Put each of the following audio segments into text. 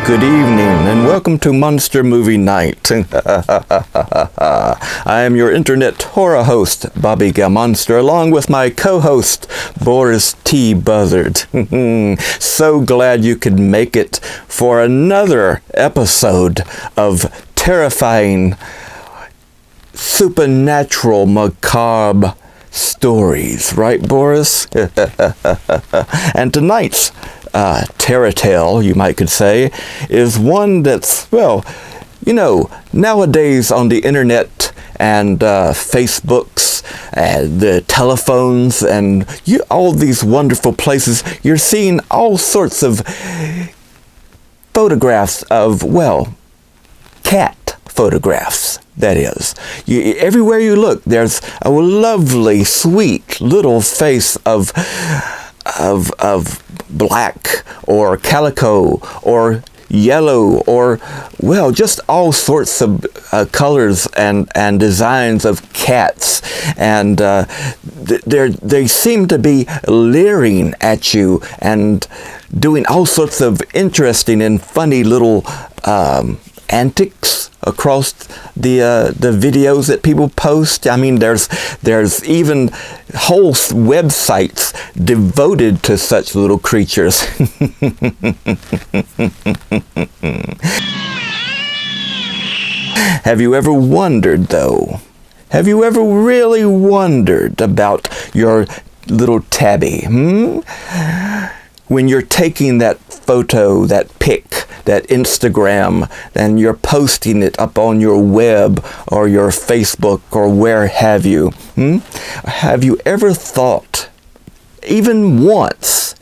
Good evening and welcome to Monster Movie Night. I am your internet horror host, Bobby Gammonster, along with my co-host, Boris T. Buzzard. So glad you could make it for another episode of terrifying, supernatural, macabre stories, right, Boris? And tonight's terror tale, you might could say, is one that's, well, you know, nowadays on the internet and Facebooks and the telephones and all these wonderful places, you're seeing all sorts of photographs of, well, cat photographs. That is, everywhere you look, there's a lovely, sweet little face of black or calico or yellow or, well, just all sorts of colors and designs of cats, and they seem to be leering at you and doing all sorts of interesting and funny little antics across the videos that people post. I mean, there's even whole websites devoted to such little creatures. Have you ever wondered, though? Have you ever really wondered about your little tabby? When you're taking that photo, that pic, that Instagram, and you're posting it up on your web or your Facebook or where have you, have you ever thought, even once,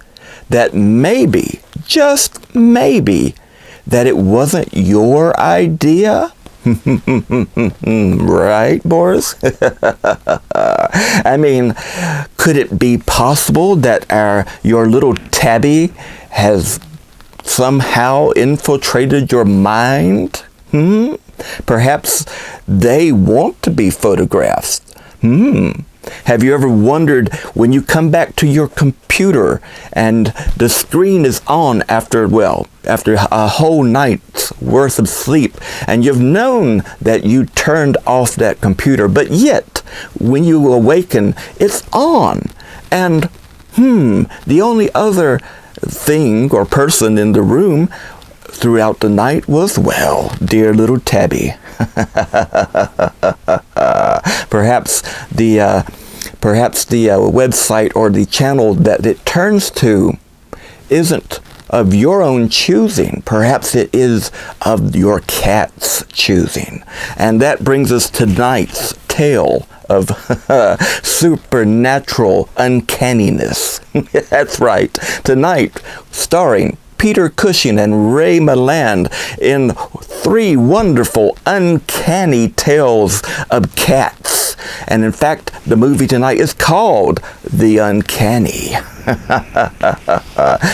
that maybe, just maybe, that it wasn't your idea? Right, Boris? I mean, could it be possible that your little tabby has somehow infiltrated your mind? Perhaps they want to be photographed. Have you ever wondered, when you come back to your computer and the screen is on after a whole night's worth of sleep, and you've known that you turned off that computer, but yet when you awaken, it's on, and the only other thing or person in the room throughout the night was, well, dear little tabby. Perhaps the website or the channel that it turns to isn't of your own choosing. Perhaps it is of your cat's choosing. And that brings us to tonight's tale of supernatural uncanniness. That's right. Tonight, starring Peter Cushing and Ray Milland in three wonderful uncanny tales of cats. And in fact, the movie tonight is called The Uncanny.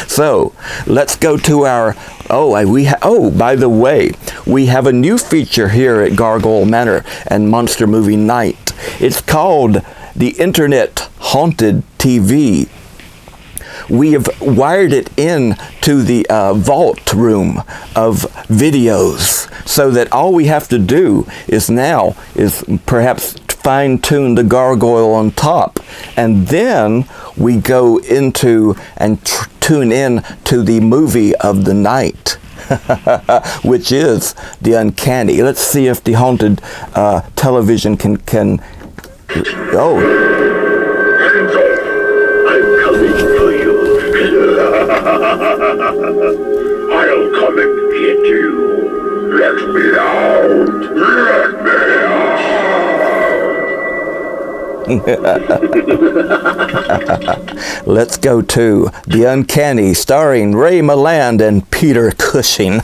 So, let's go to our... by the way, we have a new feature here at Gargoyle Manor and Monster Movie Night. It's called the Internet Haunted TV. We have wired it in to the vault room of videos, so that all we have to do is perhaps fine-tune the gargoyle on top, and then we go into and tune in to the movie of the night, which is The Uncanny. Let's see if the haunted television can Hands off! I'm coming for you. I'll come and get you. Let me out! Let me out! Let's go to The Uncanny, starring Ray Milland and Peter Cushing.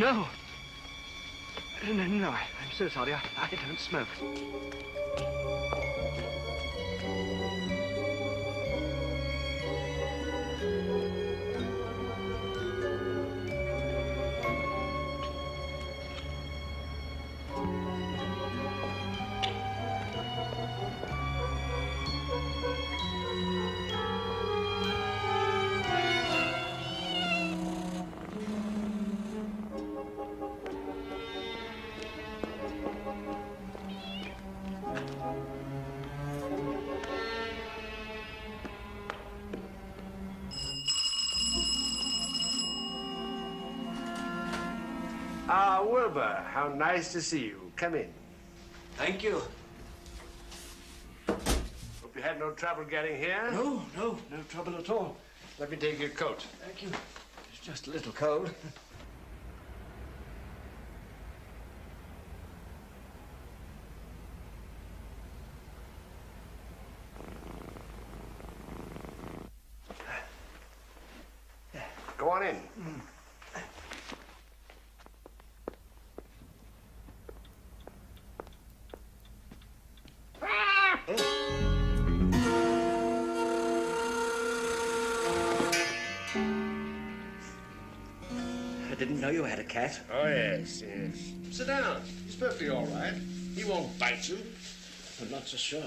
No. No, I'm so sorry. I don't smoke. Ah, Wilbur, how nice to see you. Come in. Thank you. Hope you had no trouble getting here. No trouble at all. Let me take your coat. Thank you. It's just a little cold. Go on in. I didn't know you had a cat. Oh, yes. Sit down. He's perfectly all right. He won't bite you. I'm not so sure.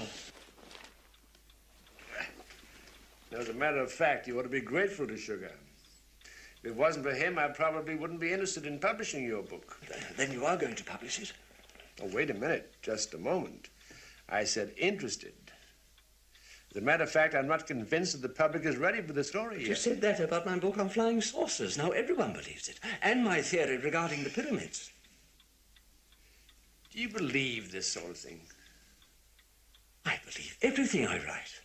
As a matter of fact, you ought to be grateful to Sugar. If it wasn't for him, I probably wouldn't be interested in publishing your book. Then you are going to publish it? Oh, wait a minute. Just a moment. I said interested. As a matter of fact, I'm not convinced that the public is ready for the story yet. You said that about my book on flying saucers. Now everyone believes it. And my theory regarding the pyramids. Do you believe this sort of thing? I believe everything I write.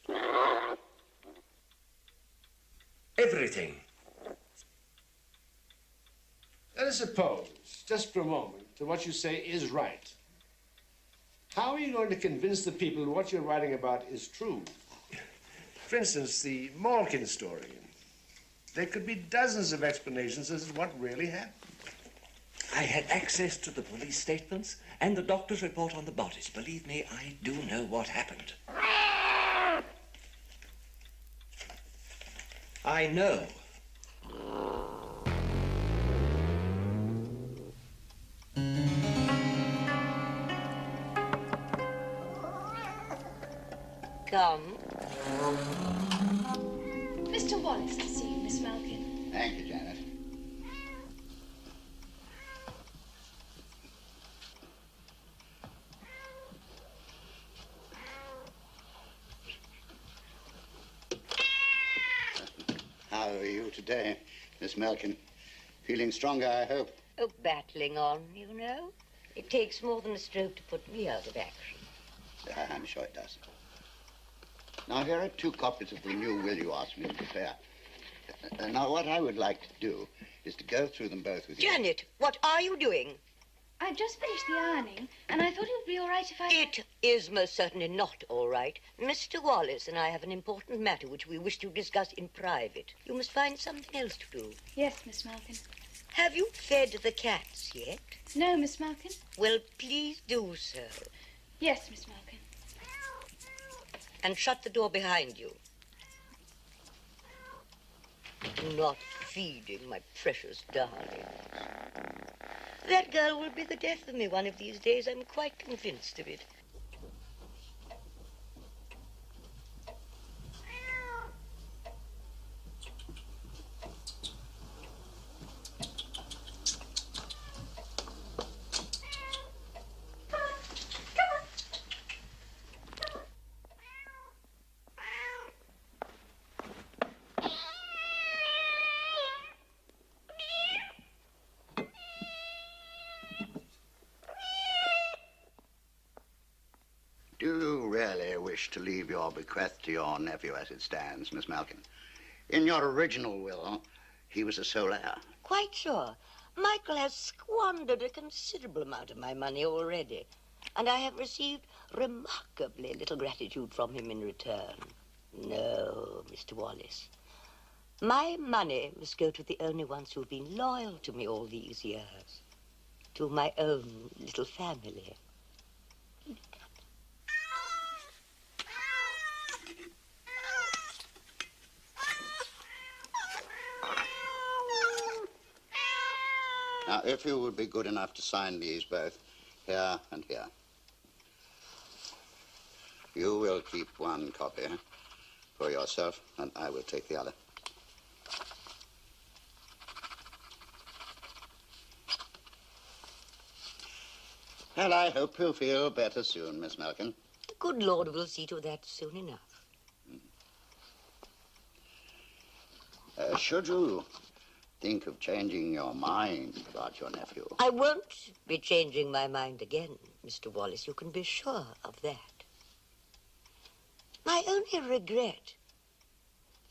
Everything. Let us suppose, just for a moment, that what you say is right. How are you going to convince the people that what you're writing about is true? For instance, the Malkin story. There could be dozens of explanations as to what really happened. I had access to the police statements and the doctor's report on the bodies. Believe me, I do know what happened. I know. Come. Mr. Wallace to see you, Miss Malkin. Thank you, Janet. How are you today, Miss Malkin? Feeling stronger, I hope? Oh, battling on, you know. It takes more than a stroke to put me out of action. I'm sure it does. Now, here are 2 copies of the new will you asked me to prepare. Now, what I would like to do is to go through them both with you. Janet, what are you doing? I've just finished the ironing, and I thought it would be all right if I... It is most certainly not all right. Mr. Wallace and I have an important matter which we wish to discuss in private. You must find something else to do. Yes, Miss Malkin. Have you fed the cats yet? No, Miss Malkin. Well, please do so. Yes, Miss Malkin. And shut the door behind you. Not feeding, my precious darling. That girl will be the death of me one of these days. I'm quite convinced of it. Do you really wish to leave your bequest to your nephew as it stands, Miss Malkin? In your original will, he was a sole heir. Quite sure. Michael has squandered a considerable amount of my money already, and I have received remarkably little gratitude from him in return. No, Mr. Wallace. My money must go to the only ones who've been loyal to me all these years. To my own little family. Now, if you would be good enough to sign these both, here and here. You will keep one copy for yourself, and I will take the other. Well, I hope you'll feel better soon, Miss Malkin. The good Lord will see to that soon enough. Should you think of changing your mind about your nephew? I won't be changing my mind again, Mr. Wallace. You can be sure of that. My only regret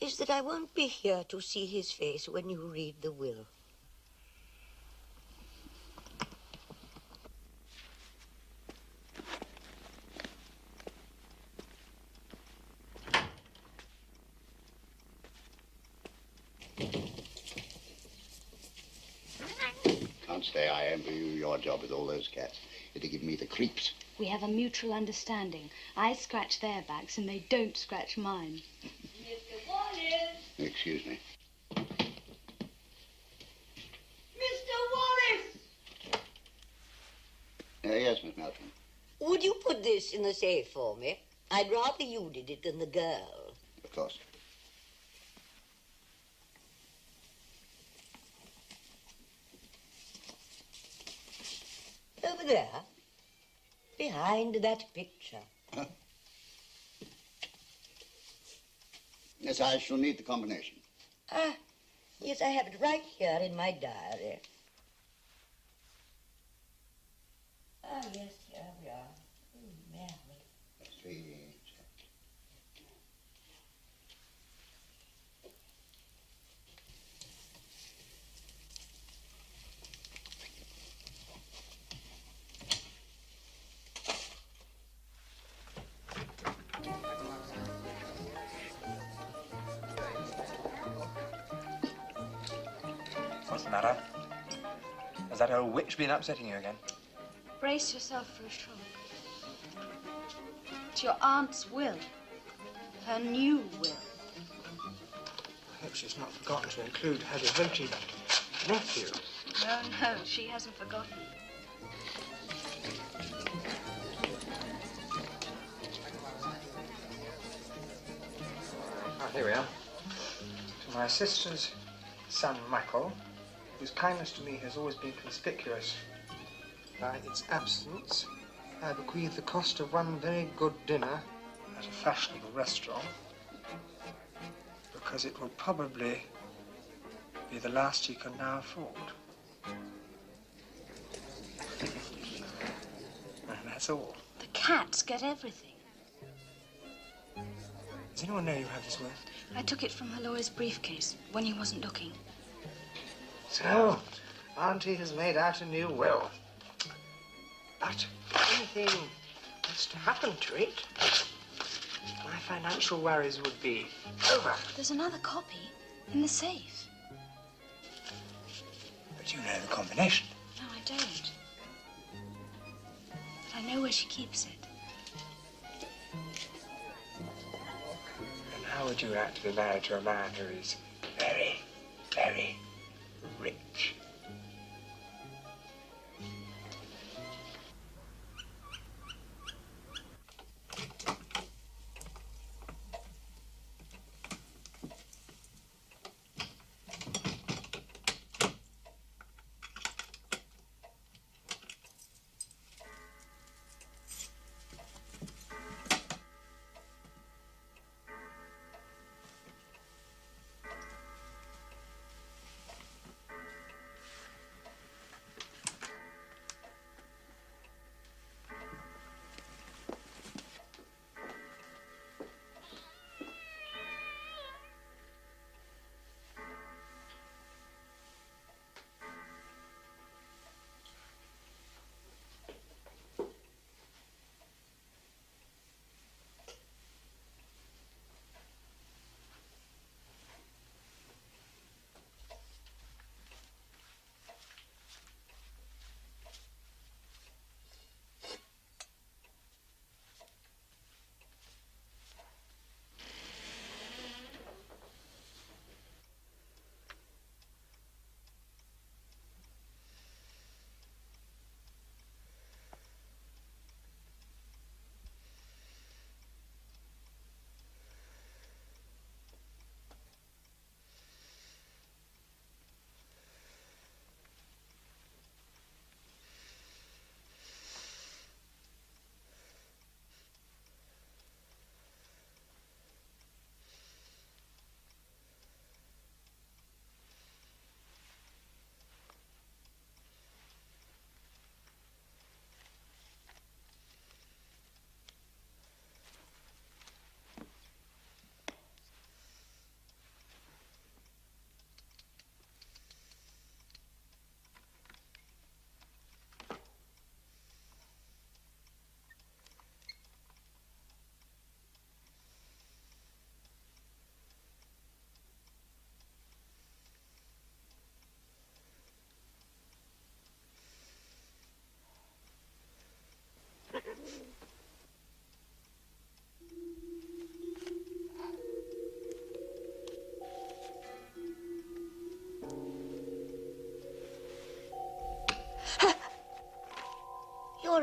is that I won't be here to see his face when you read the will. Can't say I envy you your job with all those cats. It'd give me the creeps. We have a mutual understanding. I scratch their backs and they don't scratch mine. Mr. Wallace! Excuse me. Mr. Wallace! Yes, Miss Malkin. Would you put this in the safe for me? I'd rather you did it than the girl. Of course. Over there, behind that picture. Huh? Yes, I shall need the combination. Ah, yes, I have it right here in my diary. Ah, yes, here we are. Oh, Mary. Let's see. What's the matter? Has that old witch been upsetting you again? Brace yourself for a shock. It's your aunt's will. Her new will. I hope she's not forgotten to include her devoted nephew. No, no, she hasn't forgotten. Ah, here we are. To my sister's son, Michael, whose kindness to me has always been conspicuous. By its absence, I bequeath the cost of one very good dinner at a fashionable restaurant, because it will probably be the last you can now afford. And that's all. The cats get everything. Does anyone know you have this will? I took it from her lawyer's briefcase when he wasn't looking. So, Auntie has made out a new will. But if anything was to happen to it, my financial worries would be over. There's another copy in the safe. But you know the combination. No, I don't. But I know where she keeps it. And how would you like to be married to a man who is very, very rich?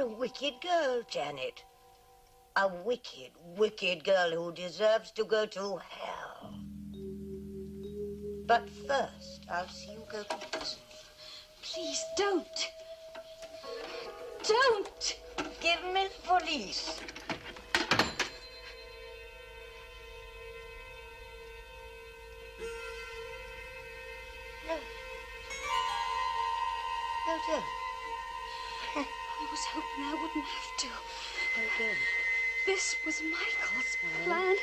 wicked girl, Janet. A wicked, wicked girl who deserves to go to hell. But first, I'll see you go to prison. Please don't. Don't! Give me the police. No. No, don't. I was hoping I wouldn't have to. No, don't. This was Michael's plan.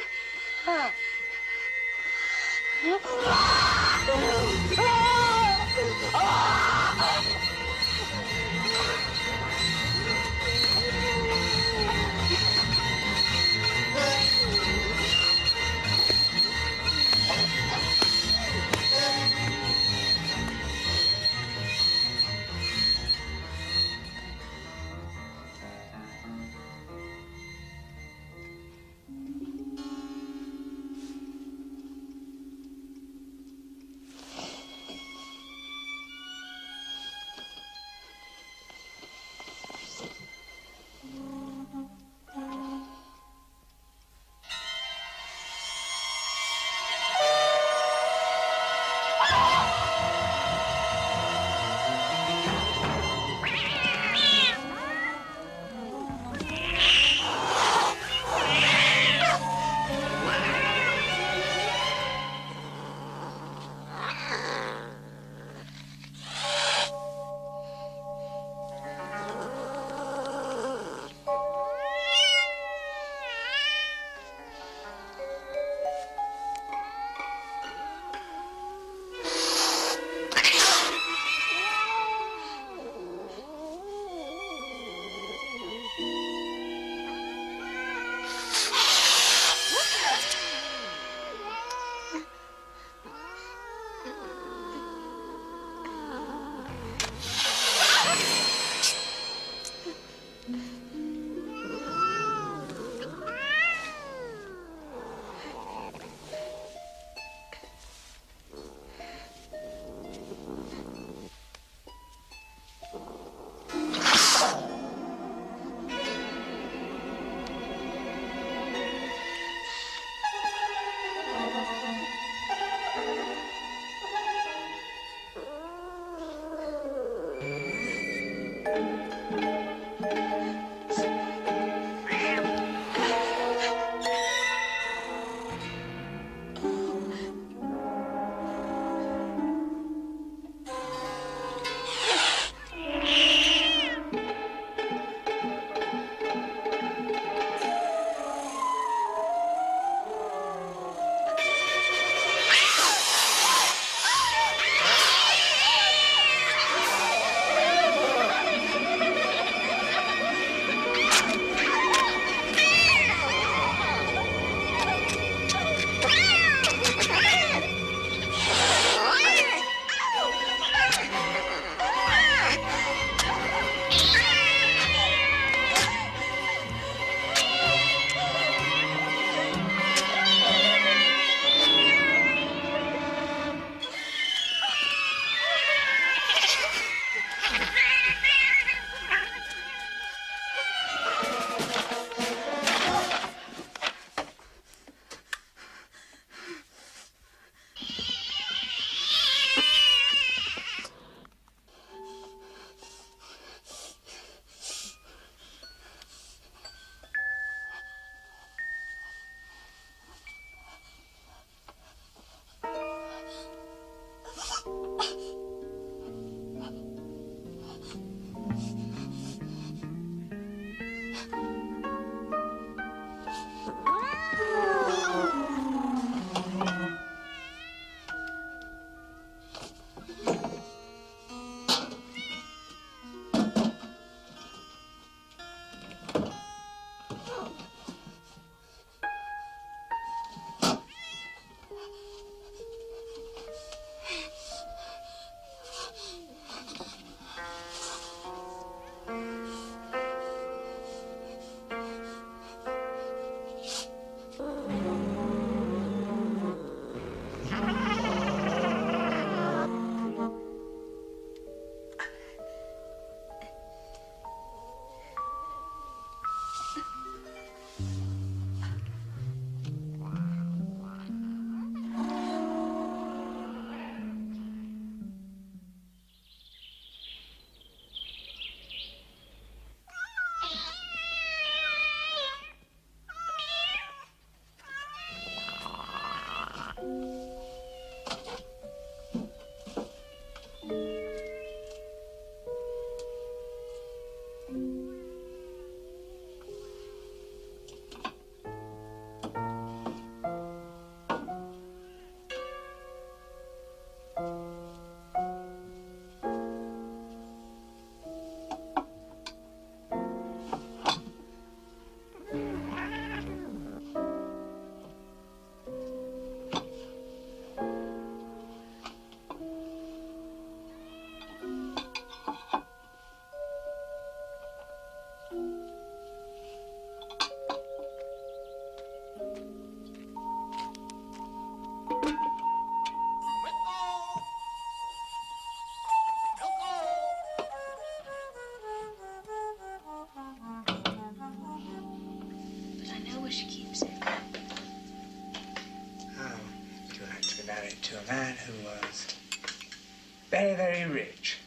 very, very rich.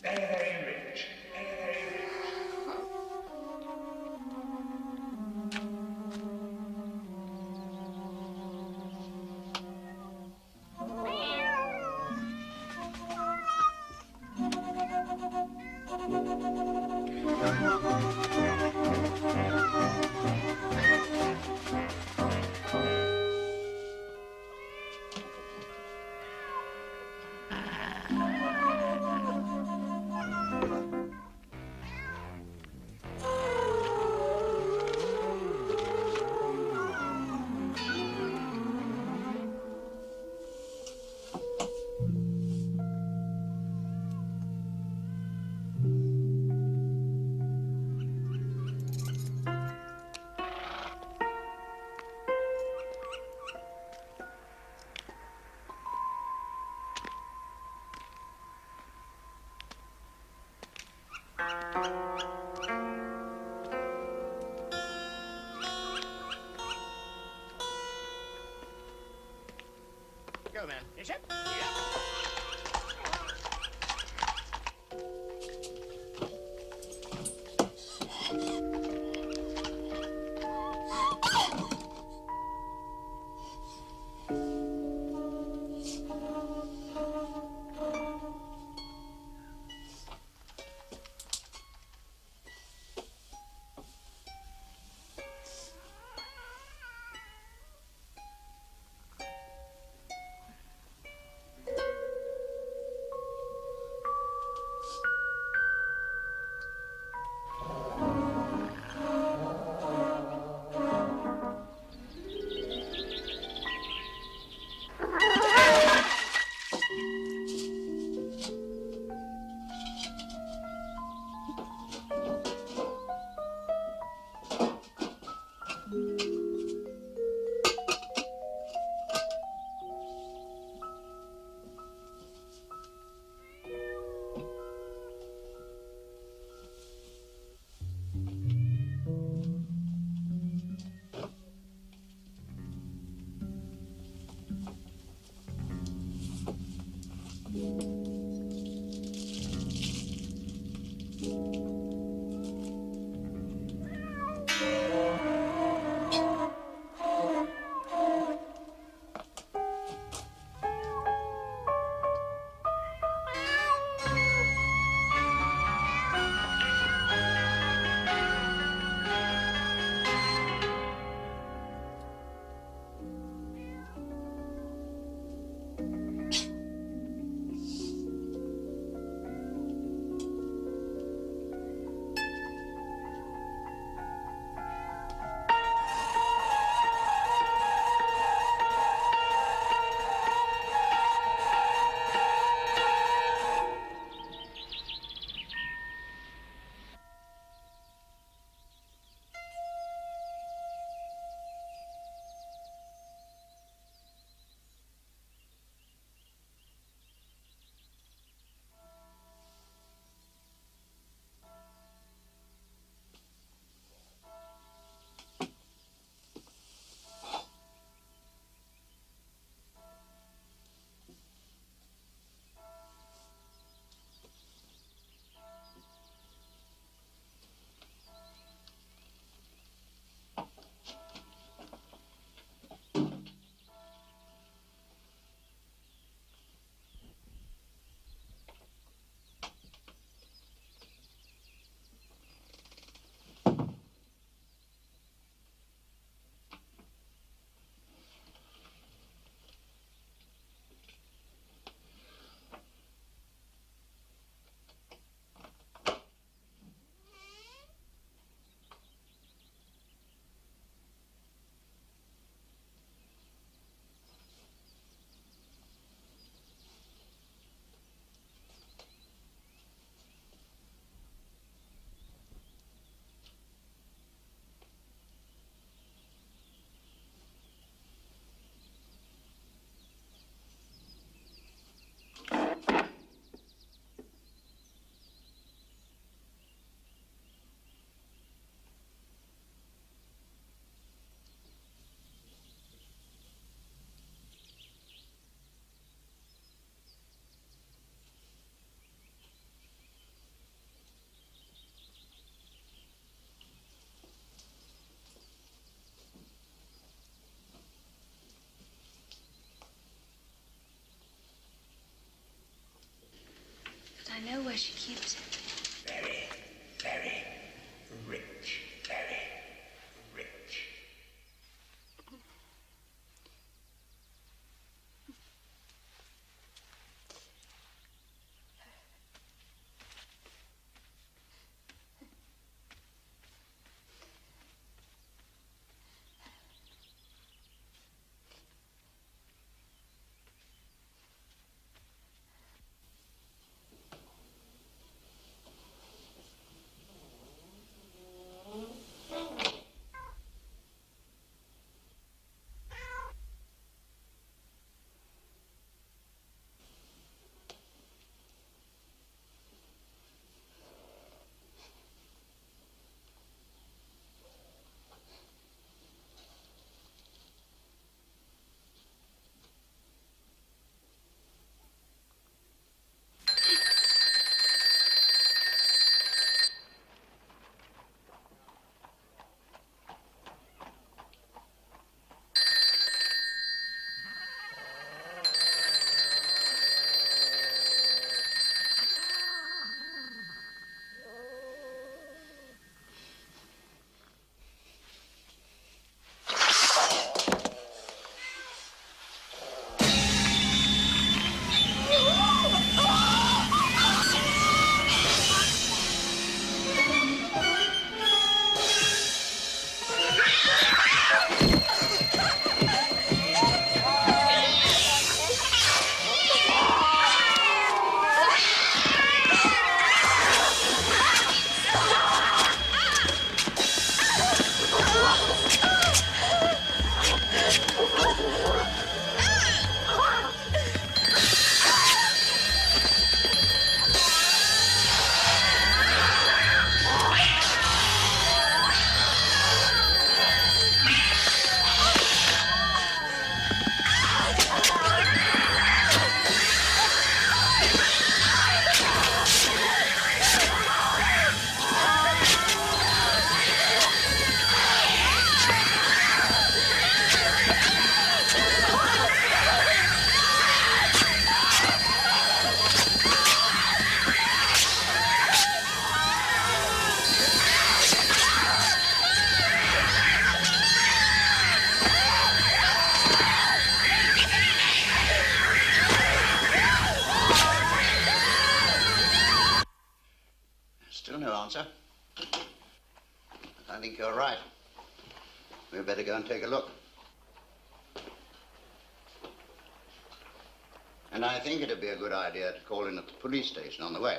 Very, very rich. Very, very rich. where she keeps it. Very, very rich. Very rich. Still no answer. I think you're right. We'd better go and take a look. And I think it'd be a good idea to call in at the police station on the way.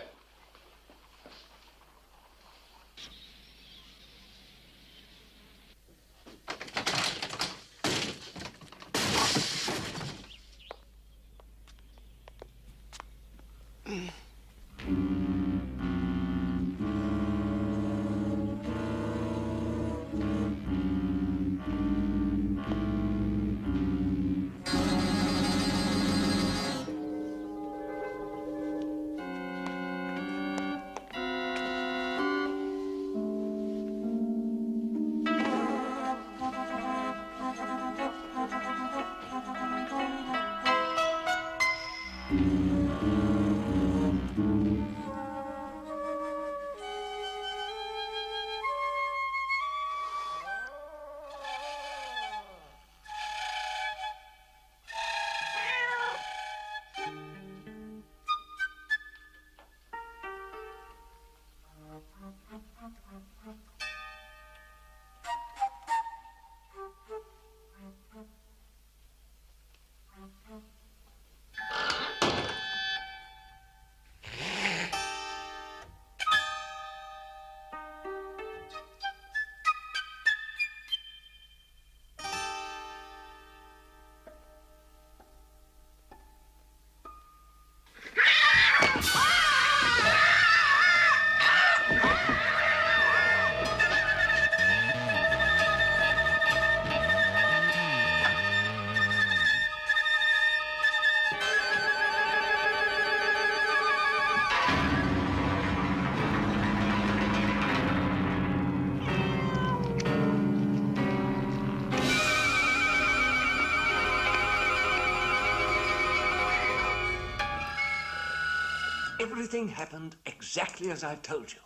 Everything happened exactly as I told you.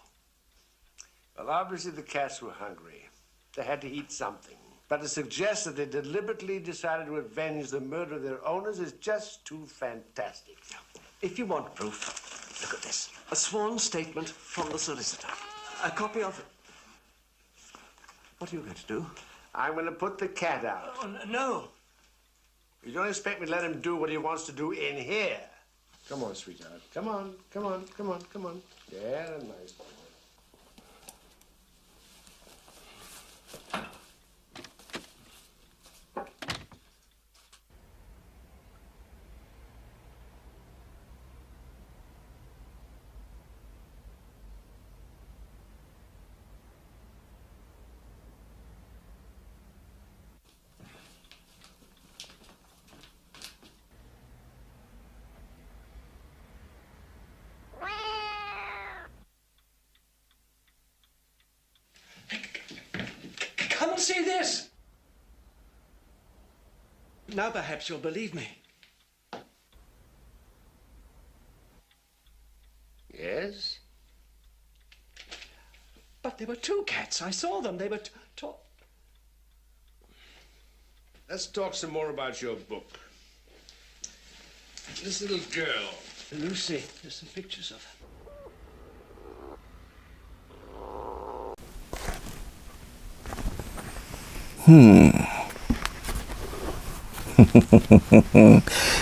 Well, obviously the cats were hungry. They had to eat something. But to suggest that they deliberately decided to avenge the murder of their owners is just too fantastic. If you want proof, look at this. A sworn statement from the solicitor. A copy of... What are you going to do? I'm going to put the cat out. Oh, no. You don't expect me to let him do what he wants to do in here. Come on, sweetheart. Come on, come on, come on, come on. Yeah, nice boy. Come and see this. Now perhaps you'll believe me. Yes? But there were two cats. I saw them. They were Let's talk some more about your book. This little girl. Lucy. There's some pictures of her.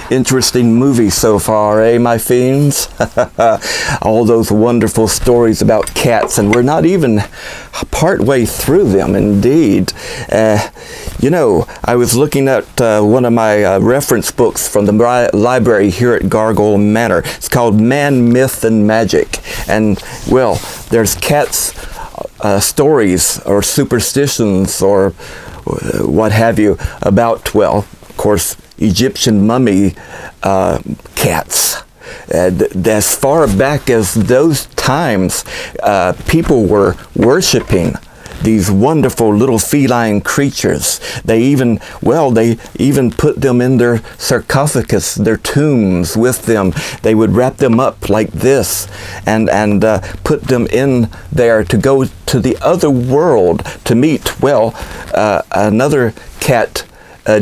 Interesting movie so far, eh, my fiends? All those wonderful stories about cats, and we're not even part way through them, indeed. You know, I was looking at one of my reference books from the library here at Gargoyle Manor. It's called Man, Myth, and Magic. And, well, there's cats stories or superstitions or what have you about, well, of course, Egyptian mummy cats. As far back as those times, people were worshiping these wonderful little feline creatures. They even put them in their sarcophagus, their tombs with them. They would wrap them up like this and put them in there to go to the other world to meet, well, another cat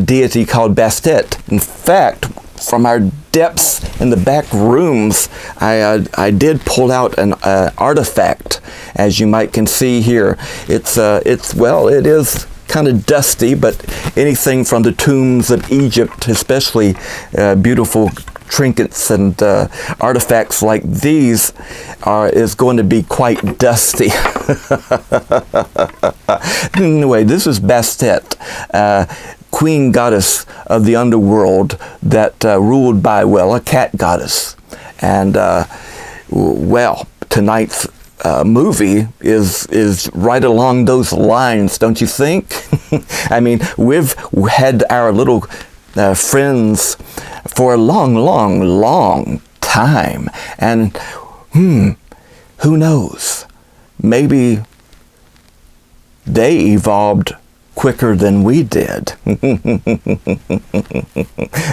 deity called Bastet. In fact, from our depths in the back rooms, I did pull out an artifact, as you might can see here. It is kind of dusty, but anything from the tombs of Egypt, especially beautiful trinkets and artifacts like these, is going to be quite dusty. Anyway, this is Bastet, queen goddess of the underworld that ruled by, well, a cat goddess. And, well, tonight's movie is right along those lines, don't you think? I mean, we've had our little friends for a long, long, long time. And, who knows? Maybe they evolved quicker than we did.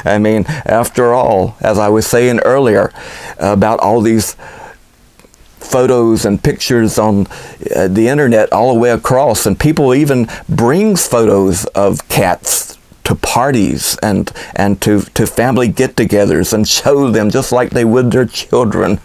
I mean, after all, as I was saying earlier about all these photos and pictures on the internet all the way across, and people even brings photos of cats to parties and to family get-togethers and show them just like they would their children.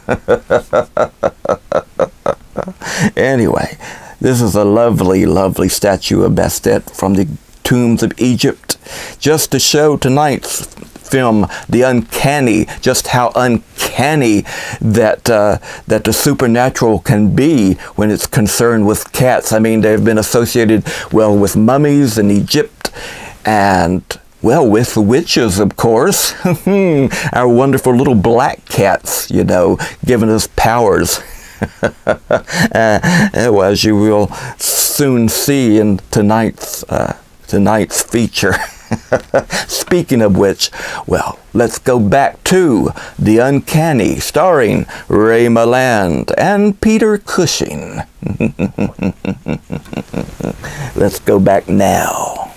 Anyway, this is a lovely, lovely statue of Bastet from the tombs of Egypt, just to show tonight's film, The Uncanny, just how uncanny that the supernatural can be when it's concerned with cats. I mean, they've been associated, well, with mummies in Egypt, and, well, with witches, of course. Our wonderful little black cats, you know, giving us powers. Well, as you will soon see in tonight's feature. Speaking of which, well, let's go back to The Uncanny, starring Ray Milland and Peter Cushing. Let's go back now.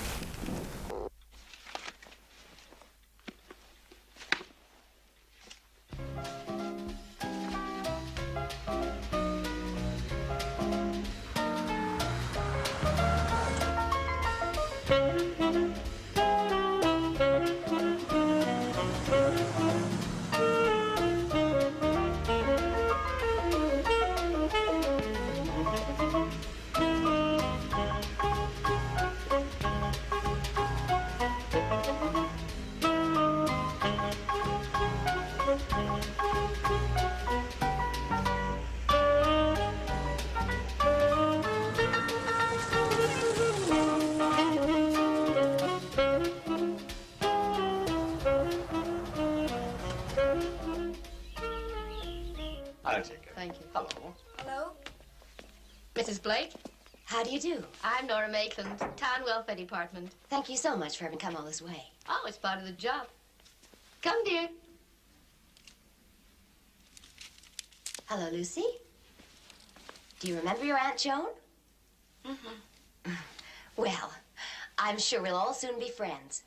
Hello. Hello? Mrs. Blake? How do you do? I'm Nora Maitland, Town Welfare Department. Thank you so much for having come all this way. Oh, it's part of the job. Come, dear. Hello, Lucy. Do you remember your Aunt Joan? Mm-hmm. Well, I'm sure we'll all soon be friends.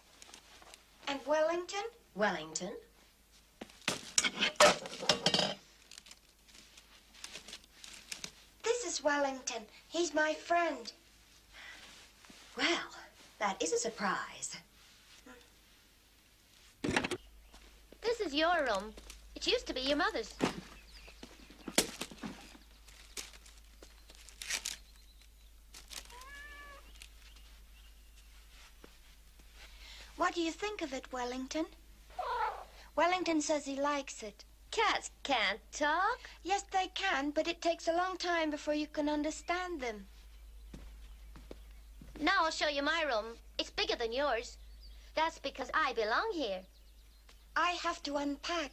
And Wellington? Wellington? This is Wellington. He's my friend. Well, that is a surprise. This is your room. It used to be your mother's. What do you think of it, Wellington? Wellington says he likes it. Cats can't talk. Yes, they can, but it takes a long time before you can understand them. Now I'll show you my room. It's bigger than yours. That's because I belong here. I have to unpack.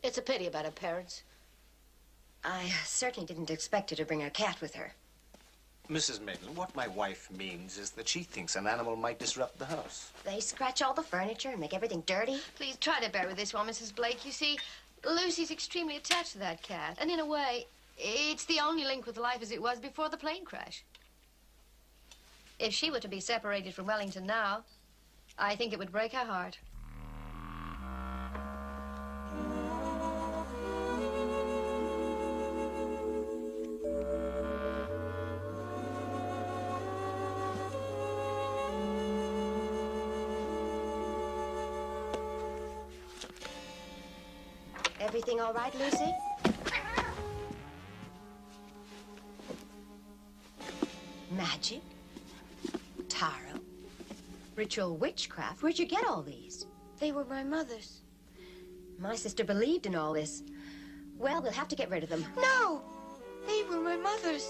It's a pity about her parents. I certainly didn't expect her to bring her cat with her. Mrs. Maitland, what my wife means is that she thinks an animal might disrupt the house. They scratch all the furniture and make everything dirty. Please try to bear with this one, Mrs. Blake. You see, Lucy's extremely attached to that cat. And in a way, it's the only link with life as it was before the plane crash. If she were to be separated from Wellington now, I think it would break her heart. Everything all right, Lucy? Magic? Tarot? Ritual witchcraft? Where'd you get all these? They were my mother's. My sister believed in all this. Well, we'll have to get rid of them. No! They were my mother's.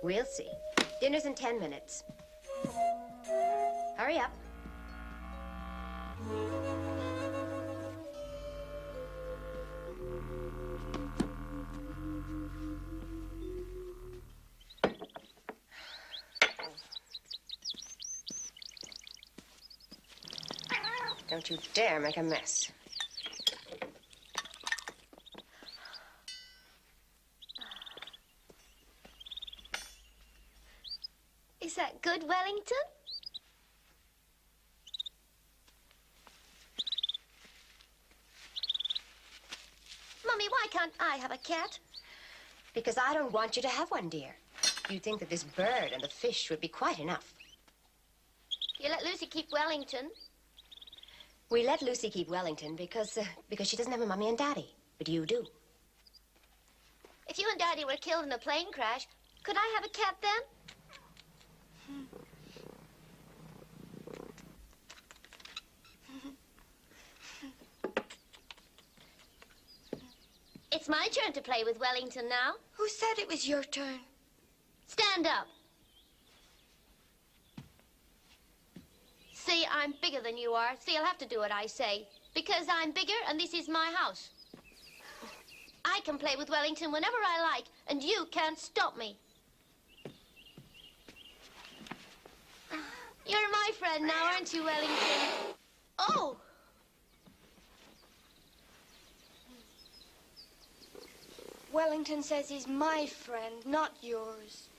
We'll see. Dinner's in 10 minutes. Hurry up. Don't you dare make a mess. Is that good, Wellington? Mummy, why can't I have a cat? Because I don't want you to have one, dear. You'd think that this bird and the fish would be quite enough. You let Lucy keep Wellington. We let Lucy keep Wellington because she doesn't have a mommy and daddy. But you do. If you and Daddy were killed in a plane crash, could I have a cat then? It's my turn to play with Wellington now. Who said it was your turn? Stand up. See, I'm bigger than you are. See, I'll have to do what I say. Because I'm bigger and this is my house. I can play with Wellington whenever I like, and you can't stop me. You're my friend now, aren't you, Wellington? Oh! Wellington says he's my friend, not yours.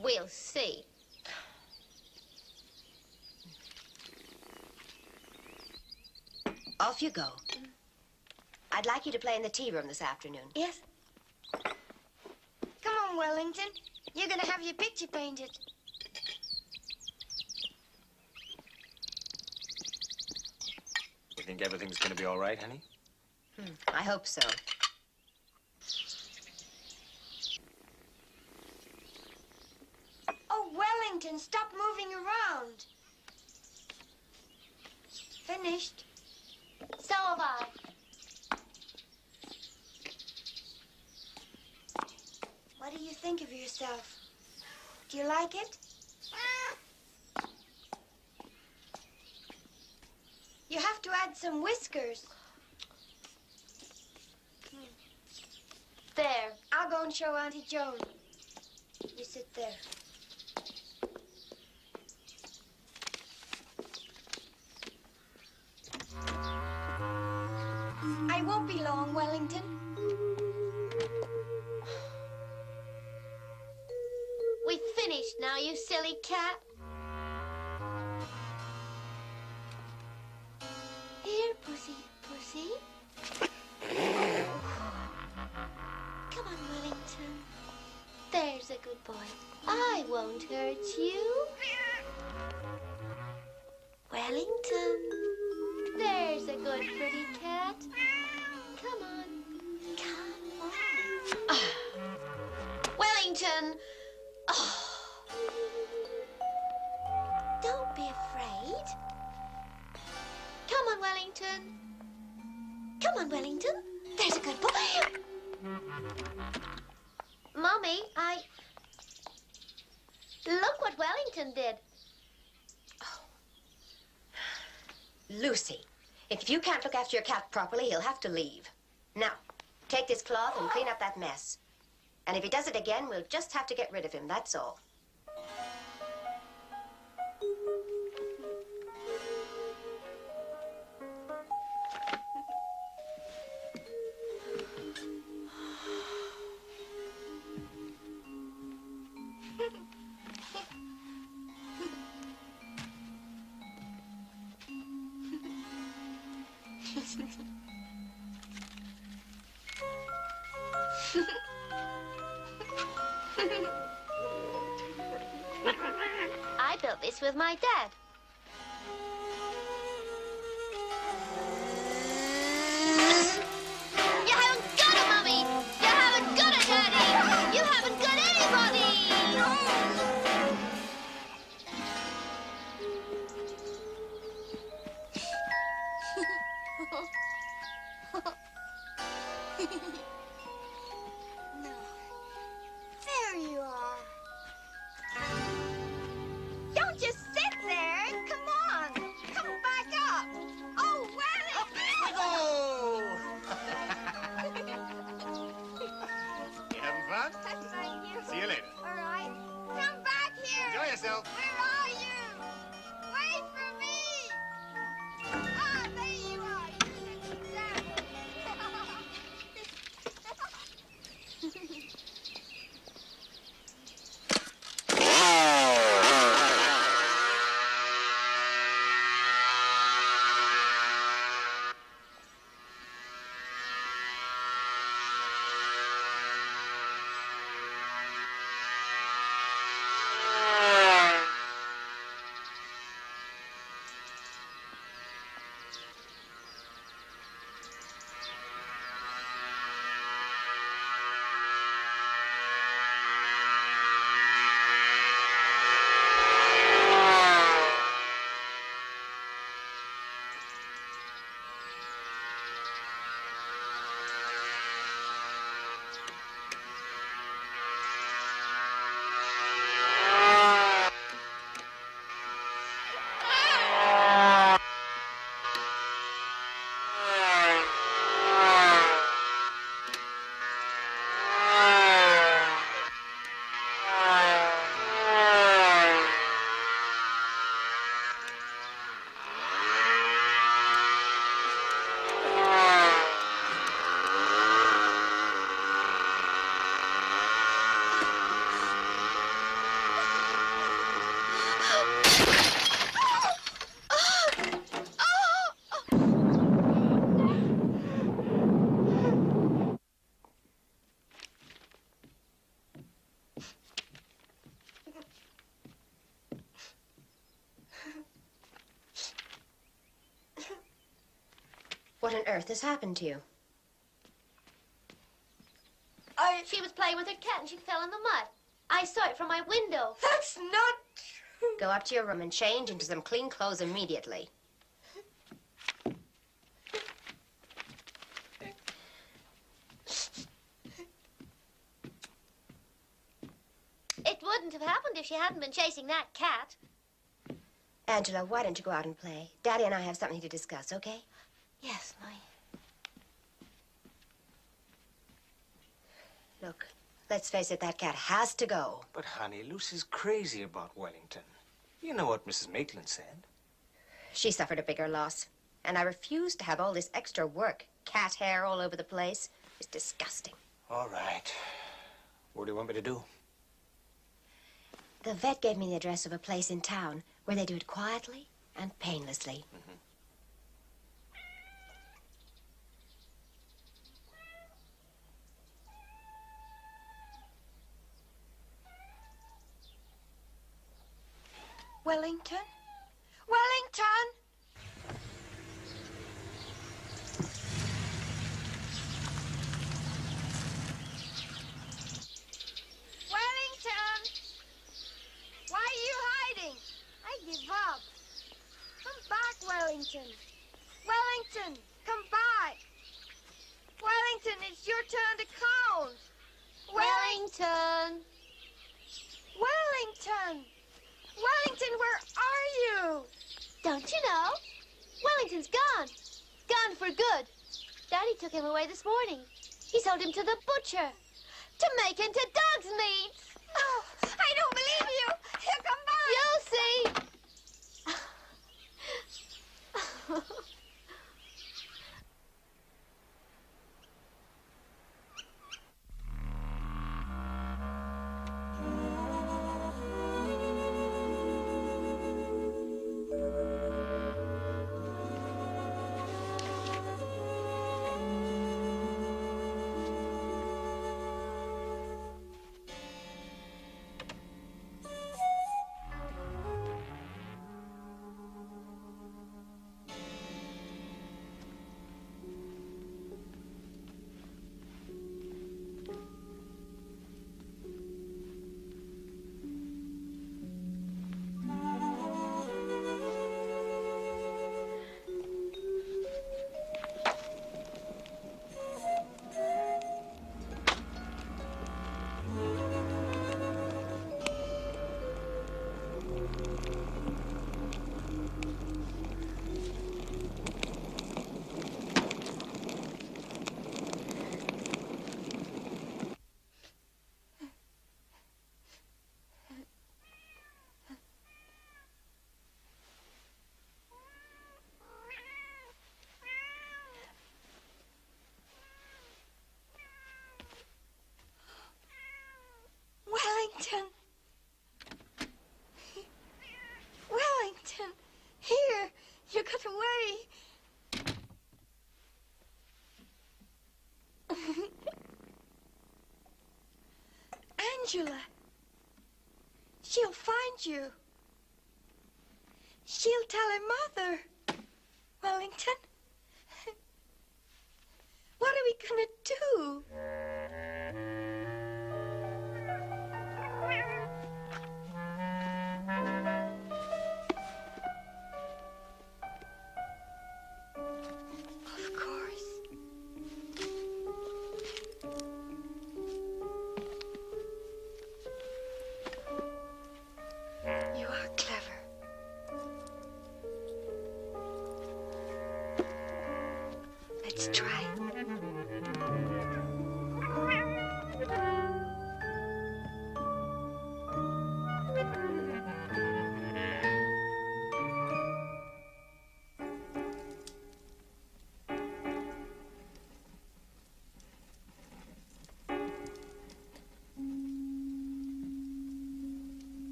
We'll see. Off you go. I'd like you to play in the tea room this afternoon. Yes. Come on, Wellington. You're gonna have your picture painted. You think everything's going to be all right, honey? I hope so. Oh, Wellington, stop moving around. Finished. So have I. What do you think of yourself? Do you like it? You to add some whiskers. There. I'll go and show Auntie Joan. You sit there. I won't be long, Wellington. We've finished now, you silly cat. Here, Pussy, Pussy. Come on, Wellington. There's a good boy. I won't hurt you. Wellington. There's a good pretty cat. Come on. Come on. Wellington! Don't be afraid. Come on, Wellington. Come on, Wellington. There's a good boy. Mommy, Look what Wellington did. Lucy, if you can't look after your cat properly, he'll have to leave. Now, take this cloth and clean up that mess. And if he does it again, we'll just have to get rid of him, that's all. I built this with my dad. You haven't got it, Mummy! You haven't got it, Daddy! You haven't got No. There you are. Don't just sit there. Come on. Come back up. Oh, You having fun? Thank you. See you later. All right. Come back here. Enjoy yourself. Where are you? Wait for me. Ah, there you are. What on earth has happened to you? She was playing with her cat and she fell in the mud. I saw it from my window. That's not true. Go up to your room and change into some clean clothes immediately. It wouldn't have happened if she hadn't been chasing that cat. Angela, why don't you go out and play? Daddy and I have something to discuss, okay? Yes, Mummy. Look, let's face it, that cat has to go. But, honey, Lucy's crazy about Wellington. You know what Mrs. Maitland said. She suffered a bigger loss. And I refuse to have all this extra work. Cat hair all over the place. It's disgusting. All right. What do you want me to do? The vet gave me the address of a place in town where they do it quietly and painlessly. Wellington? Wellington! Wellington! Why are you hiding? I give up. Come back, Wellington. Wellington, come back. Wellington, it's your turn to count. Wellington! Wellington! Wellington, where are you? Don't you know? Wellington's gone. Gone for good. Daddy took him away this morning. He sold him to the butcher to make into dog's meat. Oh, I don't believe you. He'll come back. You'll see. Wellington. Wellington. Here. You got away. Angela. She'll find you. She'll tell her mother. Wellington. What are we gonna do? Of course. You are clever. Let's try.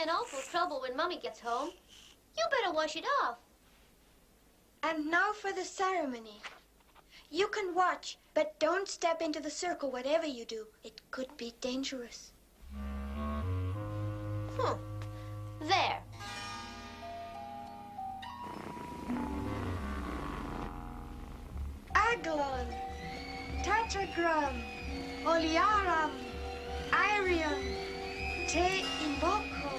in awful trouble when Mummy gets home. You better wash it off. And now for the ceremony. You can watch, but don't step into the circle, whatever you do. It could be dangerous. There. Aglon, Tetragram, Oliaram, Irion, Te Invoco.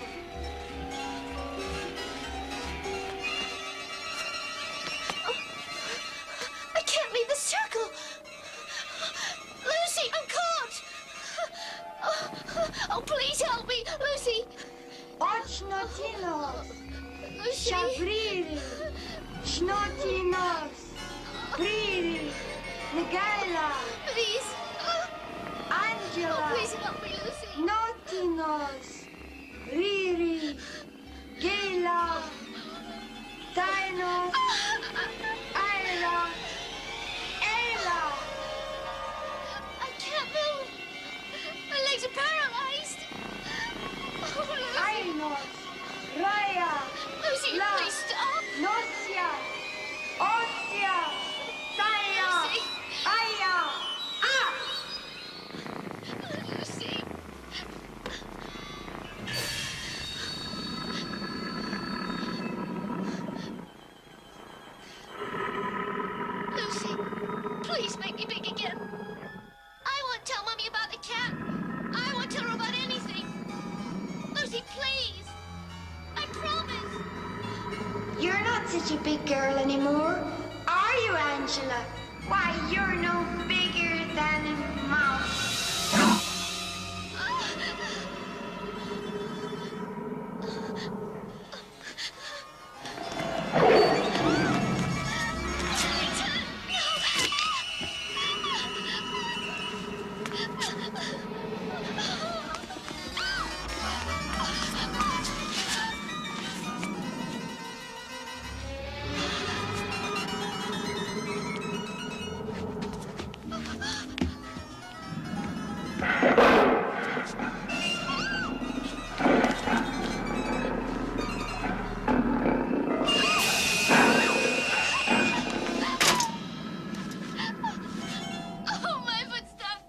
I can't leave the circle. Lucy, I'm caught. Oh, please help me, Lucy. Ochnotinos, Lucy. Shabriri, Shnotinos, Briri, Nigella, Please. Angela, Oh, please help me, Lucy. Notinos, Riri, Gela, Dinos, Ira, Ella. I can't move. My legs are paralyzed. Oh, Lucy. Ainos, Raya, Lucy, La, please stop. Nocia, Ocia, Saya, Lucy. Aya, Ah! Lucy. Lucy, please make me big again. I won't tell Mummy about the cat. I won't tell her about anything. Lucy, please. I promise. You're not such a big girl anymore, are you, Angela? Why, you're no bigger than a mouse. Oh, my footsteps.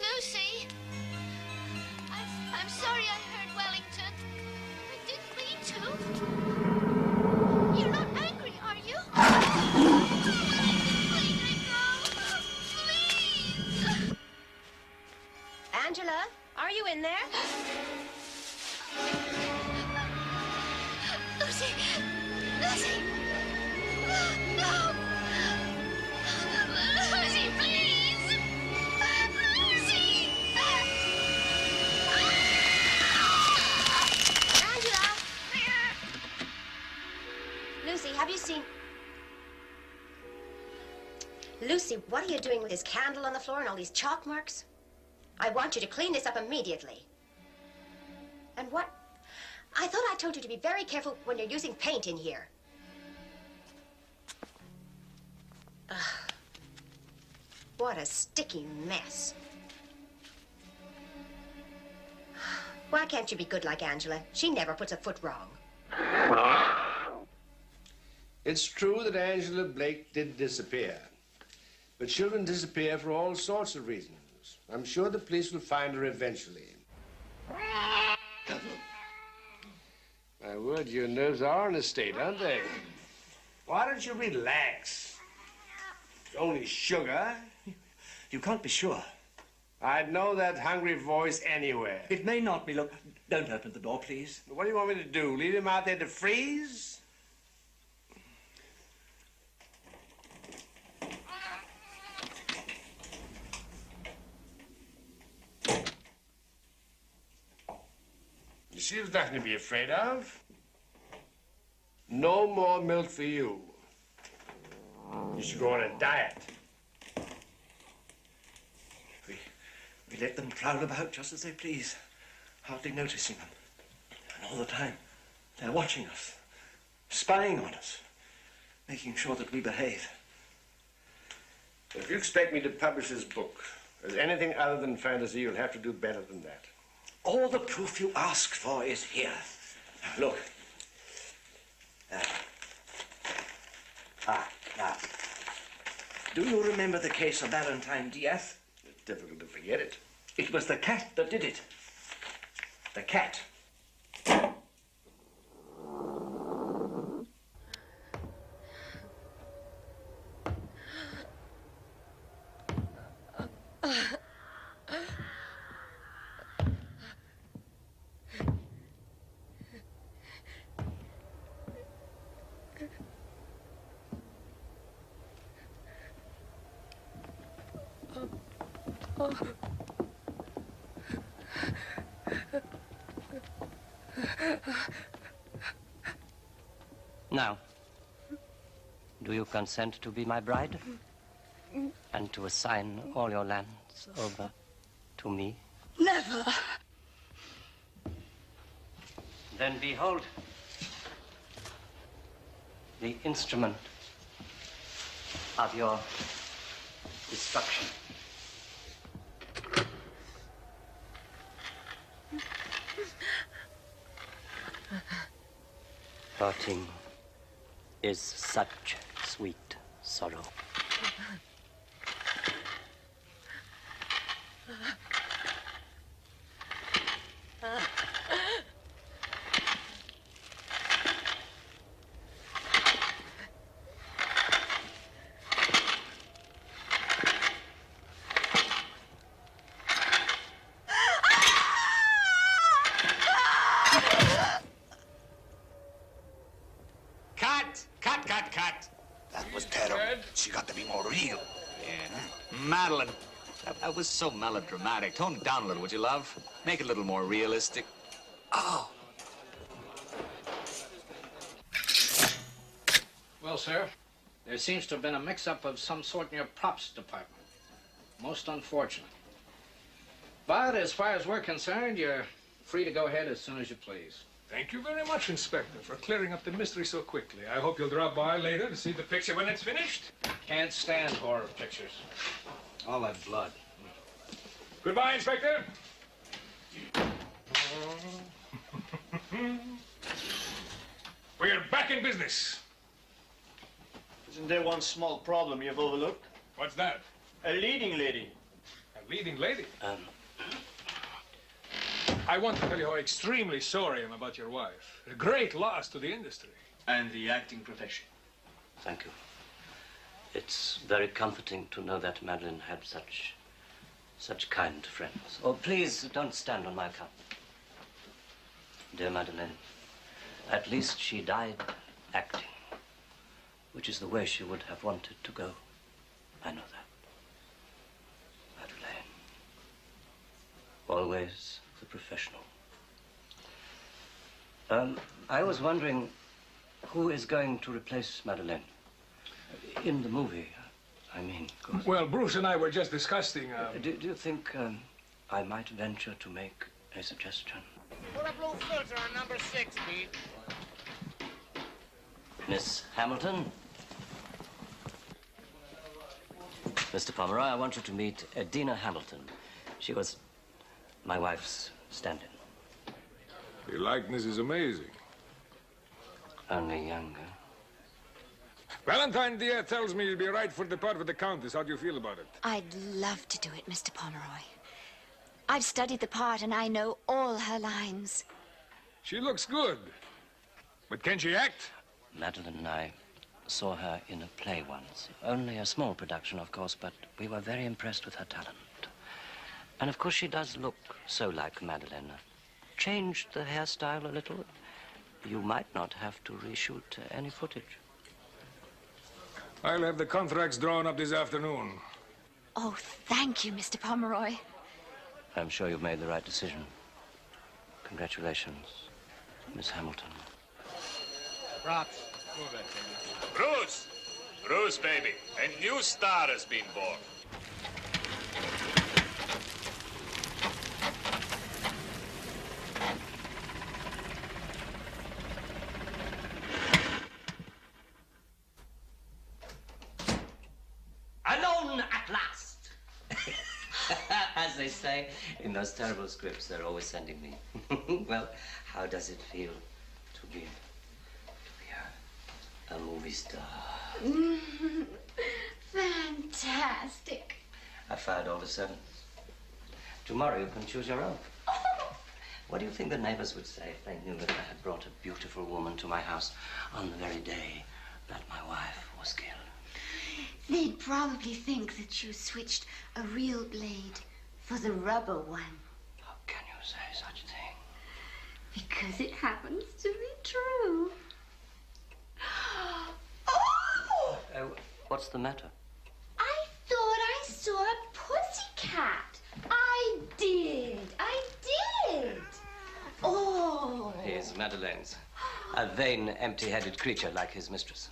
Lucy, I'm sorry I hurt Wellington. I didn't mean to. You're not angry, are you? Please let go. Please. Angela, are you in there? Lucy, Lucy. No. Lucy, please. Lucy. Angela! Lucy, have you seen... Lucy, what are you doing with this candle on the floor and all these chalk marks? I want you to clean this up immediately. And what? I thought I told you to be very careful when you're using paint in here. What a sticky mess. Why can't you be good like Angela? She never puts a foot wrong. It's true that Angela Blake did disappear. But children disappear for all sorts of reasons. I'm sure the police will find her eventually. My word, your nerves are in a state, aren't they? Why don't you relax? It's only sugar. You can't be sure. I'd know that hungry voice anywhere. It may not be. Look, don't open the door, please. What do you want me to do? Leave him out there to freeze? You see, there's nothing to be afraid of. No more milk for you. You should go on a diet. We let them prowl about just as they please, hardly noticing them. And all the time, they're watching us, spying on us, making sure that we behave. If you expect me to publish this book as anything other than fantasy, you'll have to do better than that. All the proof you ask for is here. Now, look. Now. Do you remember the case of Valentine Diaz? It's difficult to forget it. It was the cat that did it. The cat. Now, do you consent to be my bride? And to assign all your lands over to me? Never. Then behold the instrument of your destruction. Parting is such sweet sorrow. Cut. That was terrible. She got to be more real. Yeah. Madeline, that was so melodramatic. Tone it down a little, would you, love? Make it a little more realistic. Oh. Well, sir, there seems to have been a mix-up of some sort in your props department. Most unfortunate. But as far as we're concerned, you're free to go ahead as soon as you please. Thank you very much, Inspector, for clearing up the mystery so quickly. I hope you'll drop by later to see the picture when it's finished. Can't stand horror pictures. All that blood. Goodbye, Inspector. We're back in business. Isn't there one small problem you've overlooked? What's that? A leading lady. A leading lady? I want to tell you how extremely sorry I am about your wife. A great loss to the industry. And the acting profession. Thank you. It's very comforting to know that Madeline had such kind friends. Oh, please, don't stand on my account. Dear Madeleine, at least she died acting, which is the way she would have wanted to go. I know that. Madeleine, always the professional. I was wondering who is going to replace Madeleine in the movie, I mean. Well, Bruce and I were just discussing... Do you think I might venture to make a suggestion? Put a blue filter on number 6, Pete. Miss Hamilton? Mr. Pomeroy, I want you to meet Edina Hamilton. She was my wife's stand-in. Your likeness is amazing. Only younger. Valentine dear tells me you'll be right for the part with the Countess. How do you feel about it? I'd love to do it, Mr. Pomeroy. I've studied the part and I know all her lines. She looks good. But can she act? Madeline and I saw her in a play once. Only a small production, of course, but we were very impressed with her talent. And, of course, she does look so like Madeline. Changed the hairstyle a little. You might not have to reshoot any footage. I'll have the contracts drawn up this afternoon. Oh, thank you, Mr. Pomeroy. I'm sure you've made the right decision. Congratulations, Miss Hamilton. Props. Bruce! Bruce, baby, a new star has been born. Alone at last! As they say in those terrible scripts they're always sending me. Well, how does it feel to be a movie star? Fantastic. I fired all the servants. Tomorrow you can choose your own. What do you think the neighbors would say if they knew that I had brought a beautiful woman to my house on the very day that my wife was killed? They'd probably think that you switched a real blade for the rubber one. How can you say such a thing? Because it happens to be true. What's the matter? I thought I saw a pussycat. I did. Oh. He is Madeleine's. A vain, empty-headed creature like his mistress.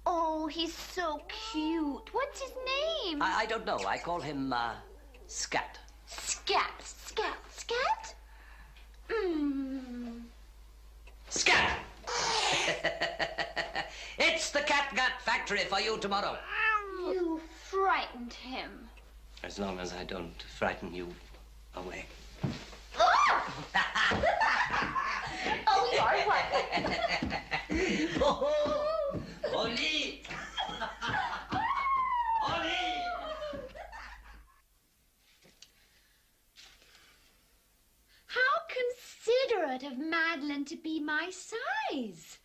Oh, he's so cute. What's his name? I don't know. I call him, Scat. Scat. Scat! It's the catgut factory for you tomorrow. You frightened him. As long as I don't frighten you away. Oh, you're right. Oli! Oli! How considerate of Madeline to be my size.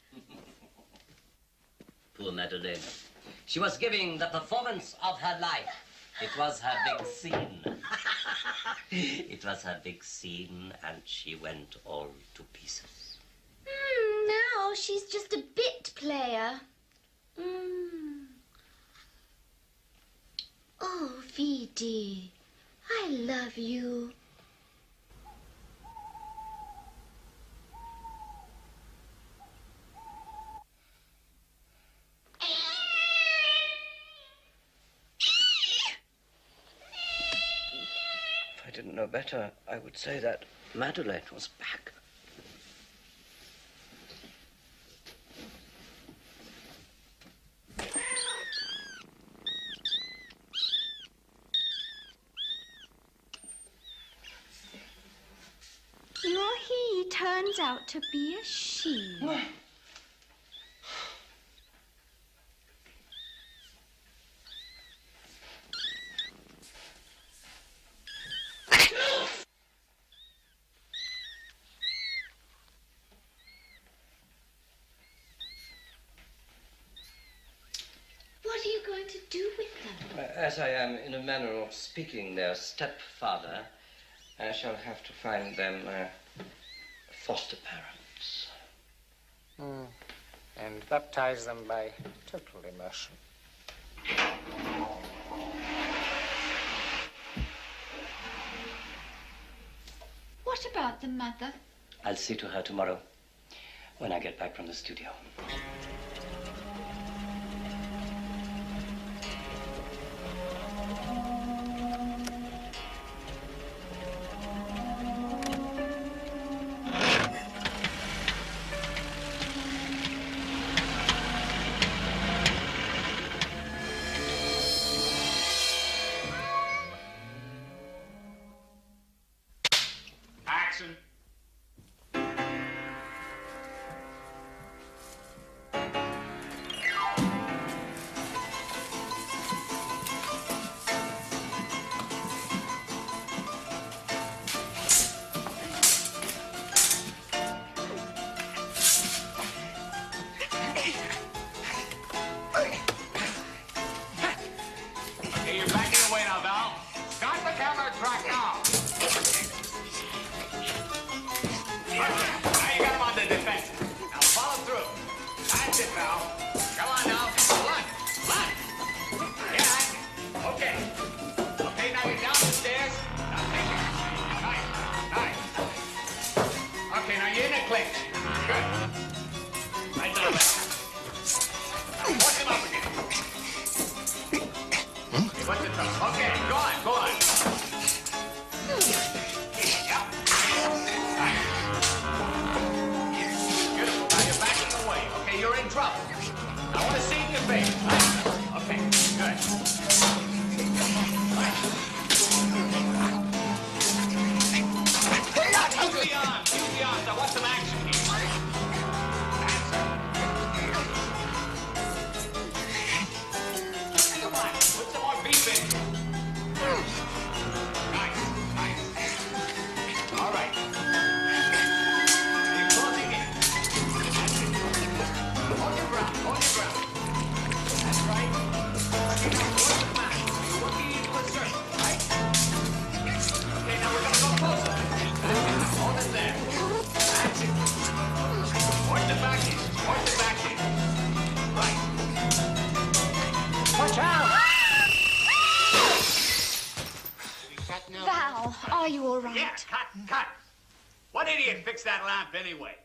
Poor Madeleine. She was giving the performance of her life. It was her big scene. It was her big scene, and she went all to pieces. Now she's just a bit player. Oh, Vidi, I love you. If I didn't know better, I would say that Madeleine was back. Your he turns out to be a she. What are you going to do with them? As I am, in a manner of speaking, their stepfather, I shall have to find them foster parents. And baptize them by total immersion. What about the mother? I'll see to her tomorrow when I get back from the studio. Action. Okay, you're backing away now, Val. Start the camera track now. Now you got him on the defense. Now follow through. That's it, Val. Come on now. Run. Yeah. Okay. Okay, now you're down the stairs. Now take it. Nice. Okay, now you're in a clinch. Good. Right now, Val. Now push him up again. Okay, what's the trouble? Okay, go on. Yep. Nice. Beautiful. Now you're backing away. Okay, you're in trouble. I want to see in your face. Nice. Okay, good. Nice. Use the arms. I want some action here. Come on, put some more beef in. Nice. All right. You're closing in. That's it. Hold your ground. That's right. Okay, now what's the matter? You're working into a circle, right? Okay, now we're gonna go closer. Hold it there. That's it. Force the back in. Right. Watch out! Val, are you all right? Yeah, cut. What idiot fixed that lamp anyway?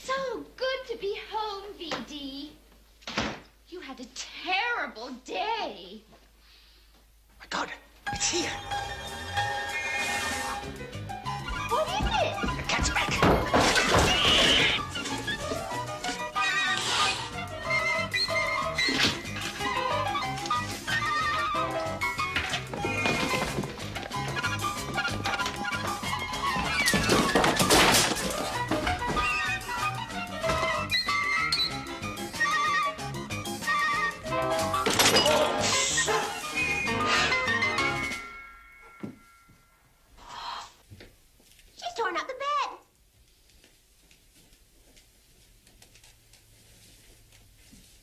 So good to be home, VD. You had a terrible day. My God, it's here. What is it? The cat's back. She's torn up the bed.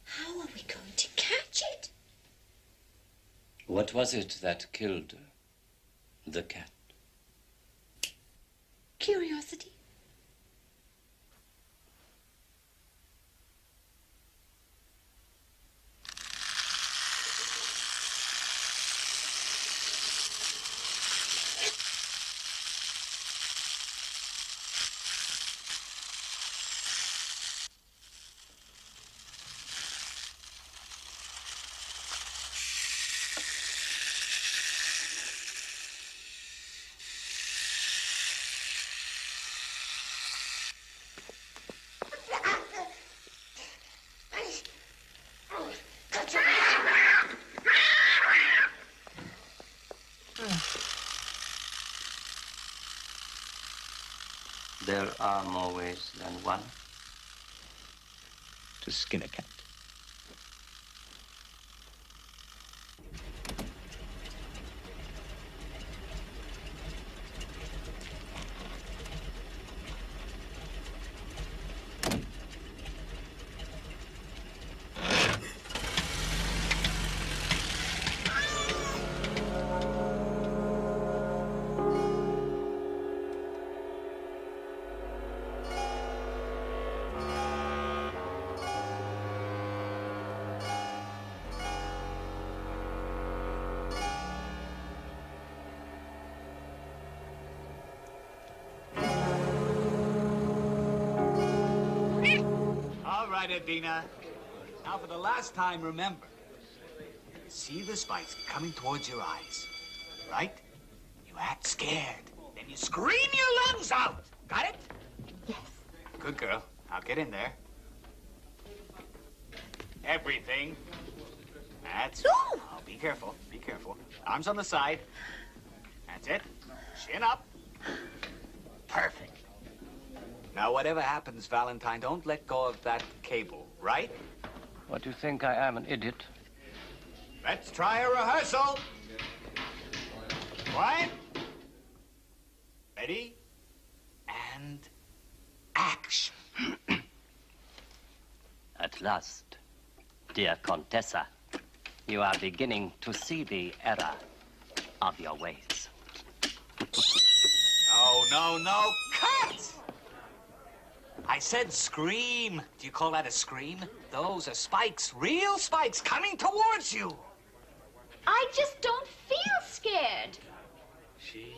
How are we going to catch it? What was it that killed the cat? Curiosity. There are more ways than one to skin a cat. right, Edina. Now, for the last time, remember. See the spikes coming towards your eyes, right? You act scared. Then you scream your lungs out. Got it? Yes. Good girl. Now get in there. Everything. That's... Oh, be careful. Be careful. Arms on the side. That's it. Chin up. Perfect. Now, whatever happens, Valentine, don't let go of that cable, right? What, do you think I am, an idiot? Let's try a rehearsal. Quiet. Ready? And action. At last, dear Contessa, you are beginning to see the error of your ways. No. Cut! I said scream. Do you call that a scream? Those are spikes, real spikes coming towards you. I just don't feel scared. She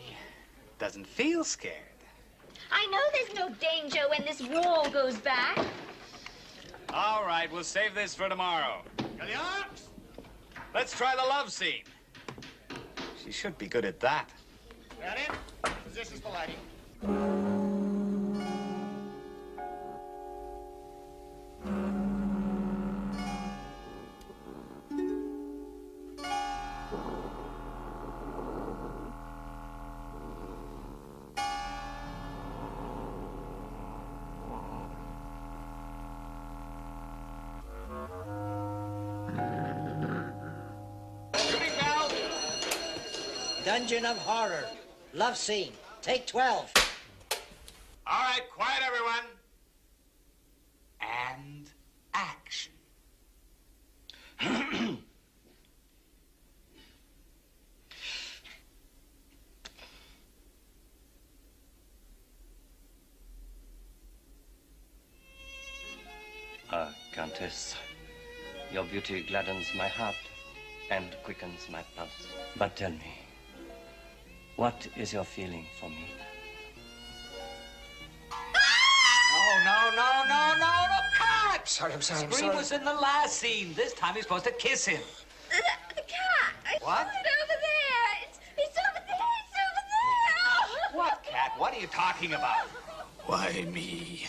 doesn't feel scared. I know there's no danger when this wall goes back. All right, we'll save this for tomorrow. Let's try the love scene. She should be good at that. That it? Positions for lighting. Dungeon of Horror. Love scene. Take 12. All right, quiet, everyone. And action. Countess, your beauty gladdens my heart and quickens my pulse. But tell me, what is your feeling for me? No, cut! Sorry, I'm sorry, I'm Scream sorry. was in the last scene. This time you're supposed to kiss him. The cat. I What? saw it over there. It's over there. It's over there. What, cat? What are you talking about? Why me?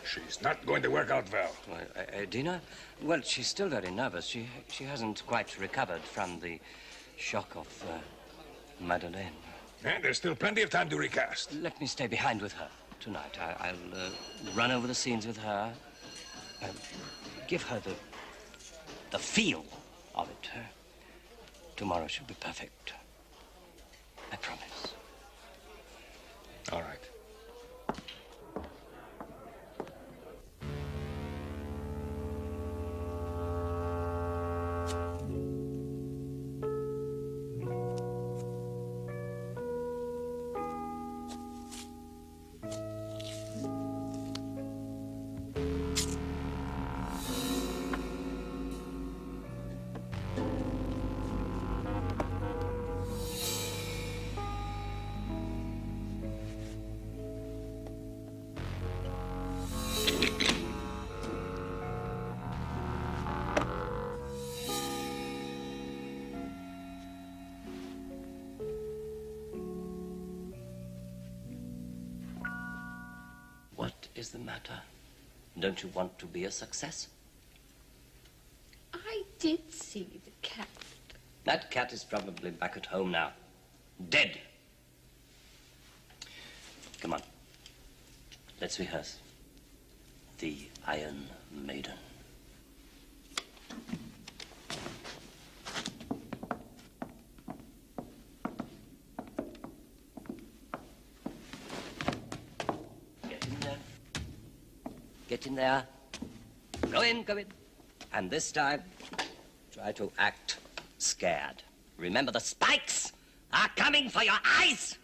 She's not going to work out well. Dina? Well, she's still very nervous. She hasn't quite recovered from the shock of Madeleine. And there's still plenty of time to recast. Let me stay behind with her tonight. I'll run over the scenes with her. Give her the feel of it. Tomorrow she'll be perfect. I promise. All right. What is the matter? Don't you want to be a success? I did see the cat. That cat is probably back at home now. Dead. Come on. Let's rehearse. The Iron Maiden. Get in there. Get in there. Go in, go in. And this time, try to act scared. Remember, the spikes are coming for your eyes,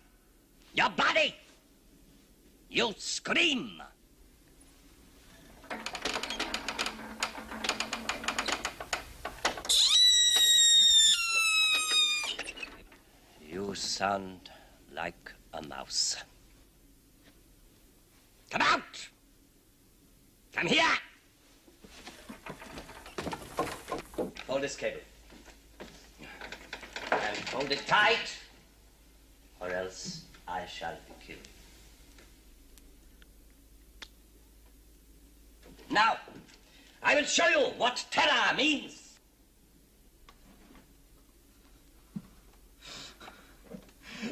your body. You scream. You sound like a mouse. Come out! Come here! Hold this cable. And hold it tight, or else I shall be killed. Now, I will show you what terror means.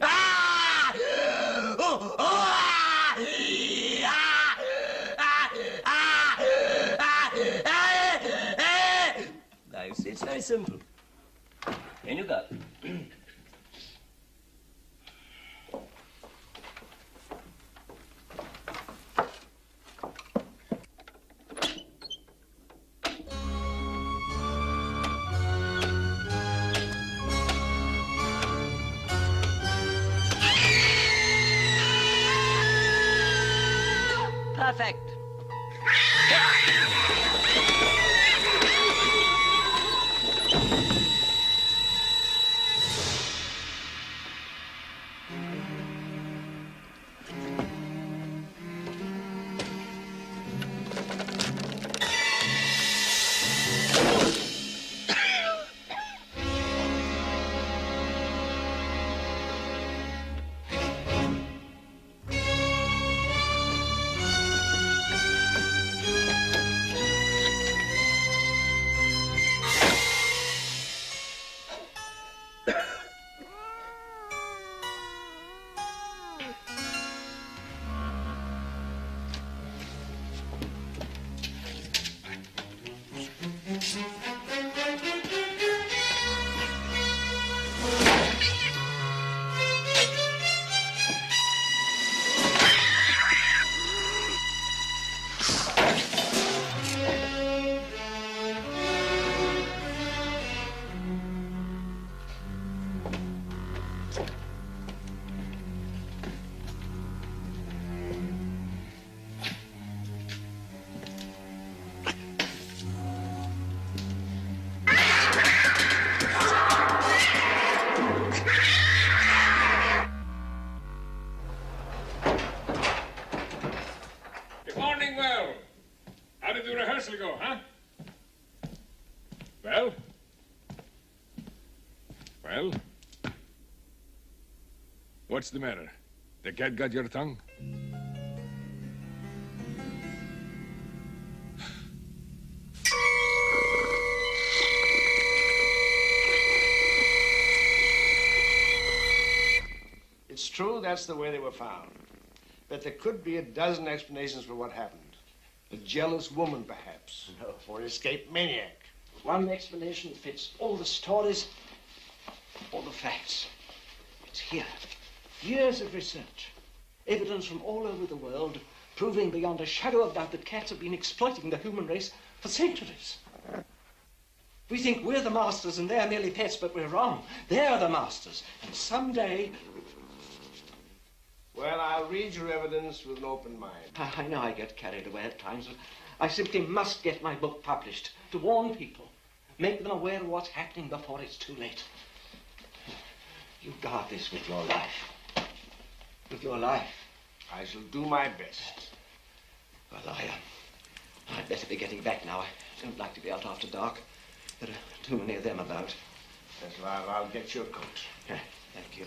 Ah! Oh! Oh! Ah! Ah! Ah! Ah! Ah! Ah! Ah! Now, you see, it's very simple. In you go. Perfect. Good morning, Will. How did the rehearsal go, huh? Well? Well? What's the matter? The cat got your tongue? It's true that's the way they were found. But there could be a dozen explanations for what happened. A jealous woman, perhaps. No. Or an escaped maniac. One explanation fits all the stories, all the facts. It's here. Years of research. Evidence from all over the world proving beyond a shadow of doubt that cats have been exploiting the human race for centuries. We think we're the masters and they're merely pets, but we're wrong. They're the masters. And someday... Well, I'll read your evidence with an open mind. I know I get carried away at times, but I simply must get my book published to warn people, make them aware of what's happening before it's too late. You guard this with your life. With your life. I shall do my best. Well, I'd better be getting back now. I don't like to be out after dark. There are too many of them about. Yes, well, I'll get your coat. Yeah, thank you.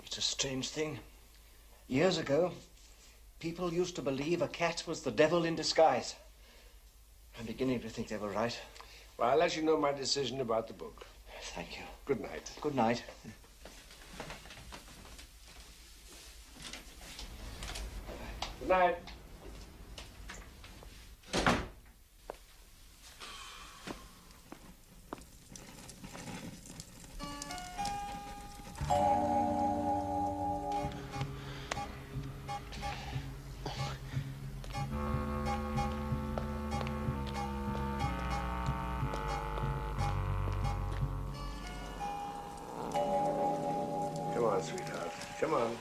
It's a strange thing. Years ago, people used to believe a cat was the devil in disguise. I'm beginning to think they were right. Well, I'll let you know my decision about the book. Thank you. Good night. Good night. Good night. Come on, sweetheart. Come on.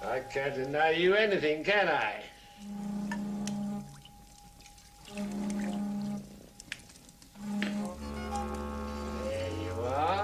I can't deny you anything, can I? There you are.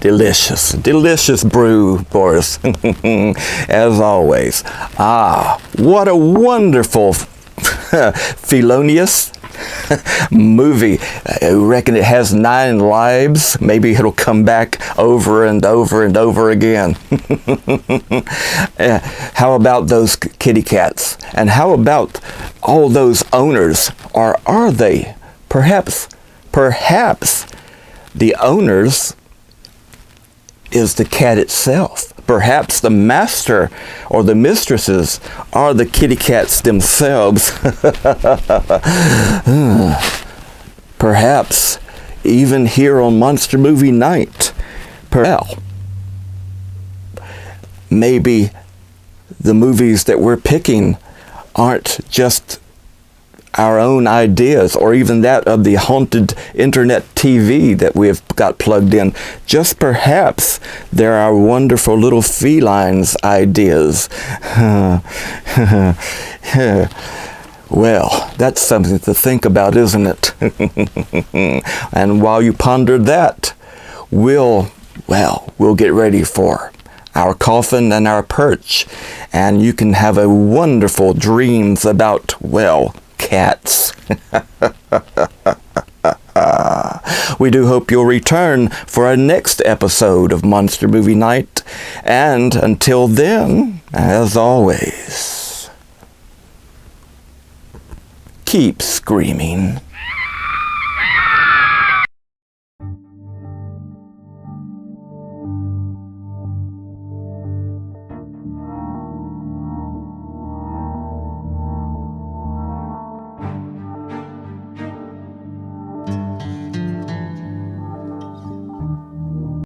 Delicious, delicious brew, Boris, as always. What a wonderful felonious movie. I reckon it has 9 lives. Maybe it'll come back over and over and over again. How about those kitty cats? And how about all those owners? Or are they? Perhaps the owners is the cat itself. Perhaps the master or the mistresses are the kitty cats themselves. Perhaps even here on Monster Movie Night, maybe the movies that we're picking aren't just our own ideas, or even that of the haunted internet TV that we have got plugged in. Just perhaps they're our wonderful little felines' ideas. Well, that's something to think about, isn't it? And while you ponder that, we'll get ready for our coffin and our perch, and you can have a wonderful dreams about, well, cats. We do hope you'll return for our next episode of Monster Movie Night, and until then, as always, keep screaming.